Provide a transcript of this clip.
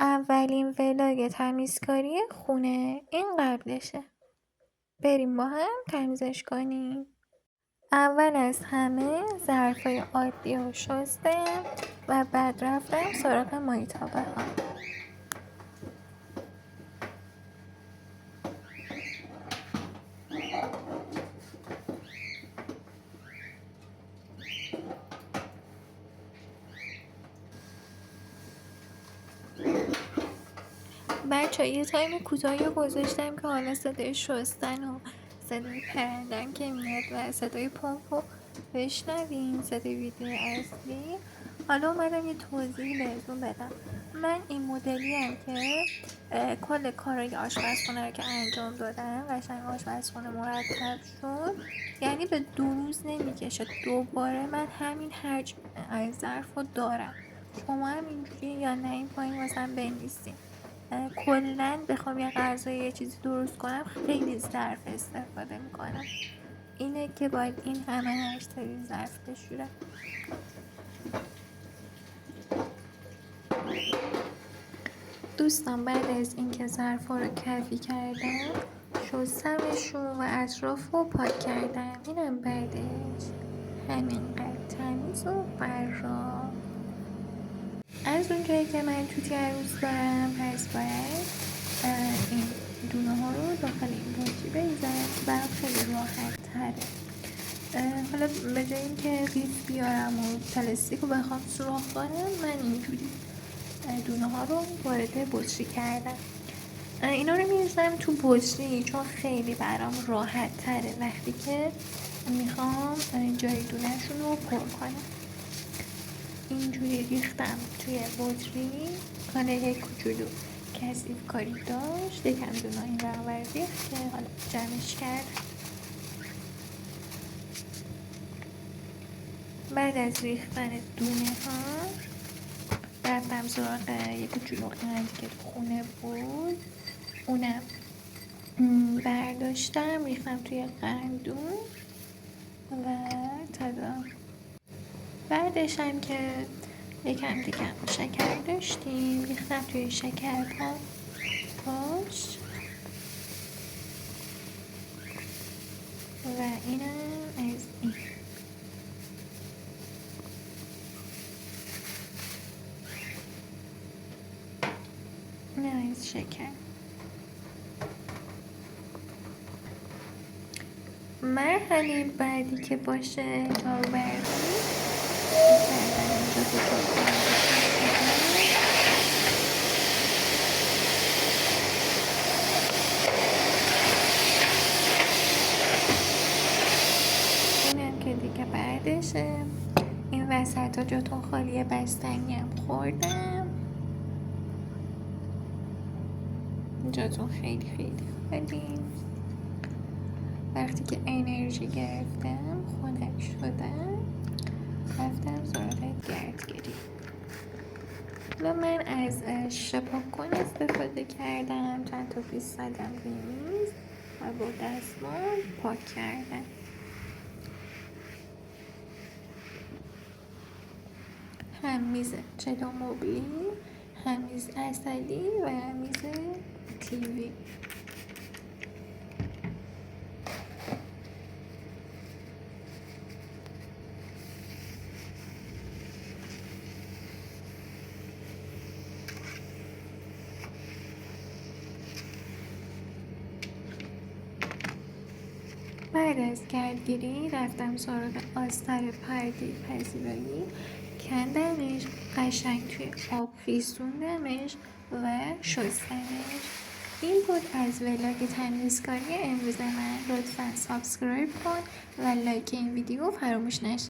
اولین ولاگ تمیزکاری خونه این قبلشه. بریم با هم تمیزش کنیم. اول از همه ظرفای عادی رو شستم و بعد رفتم سراغ مایتابه ها. بچه یه تایم کوتاهی گذاشتم که حالا صدای شستن و صدای پرندن که میاد و صدای پمپ رو بشنوین، صدای ویدیو اصلی. حالا اومدم یه توضیح بهتون بدم. من این مدلیم که کل کارای آشپزخونه رو که انجام دادم قشنگ آشپزخونه مرتب شد، یعنی به 2 روز نمیکشه دوباره من همین حجم از ظرف رو دارم. شما هم اینجوری یا نه؟ این پایین واسم بنویسین. کلا بخوام یه غذا یه چیزی درست کنم خیلی ظرف استفاده میکنم. اینه که باید این همه هشتاری ظرف بشوره. دوستان بعد از اینکه ظرفا رو کفی کردم شستمشون و اطراف رو پاک کردم. اینم بعدش همینقدر تمیز و براق. از اونجایی که من توتی عروس دارم پس باید این دونه ها رو داخل این بطری بریزم. برام خیلی راحت تره. حالا به جای اینکه قیف بیارم و پلاستیک رو بخوام سوراخ کنم، من اینجوری دونه ها رو وارد بطری کردم. اینا رو میریزم تو بطری چون خیلی برام راحت تره وقتی که میخوام جای دونهشون رو پر کنم. اینجوری ریختم توی بطری. کانه کوچولو کثیف کاری داشت، یکم دونه این ور ریخت که حالا جمعش کرد. بعد از ریختن دونه ها رفتم سراغ یه کوچولو قند که تو خونه بود، اونم برداشتم ریختم توی قندون و تدا. بعدش هم که یکم دیگه شکر داشتیم ریختم توی شکر پاش و اینم از این. اینم از شکر. مرحله بعدی که باشه جاروبرداری کردن اینجا اینم که دیگه بعدشه. این وسط ها جاتون خالیه بستنی هم خوردم. جاتون خیلی خیلی خالی. وقتی که انرژی گرفتم خنک شدم رفتم سراغ گردگیری. حالا من از شپاکن استفاده کردم، چند تا پیس زدم روی میز و با دستمال پاک کردم. هم میز چلو مبلی، هم میز عسلی و هم میز تیوی. بعد از گردگیری رفتم سراغ آستر پرده پذیرایی، کندمش قشنگ توی آب ریزوندمش و شستمش. این بود از ولاگ تمیزکاری امروز من. لطفا سابسکرایب کن و لایک این ویدیو فراموش نشه.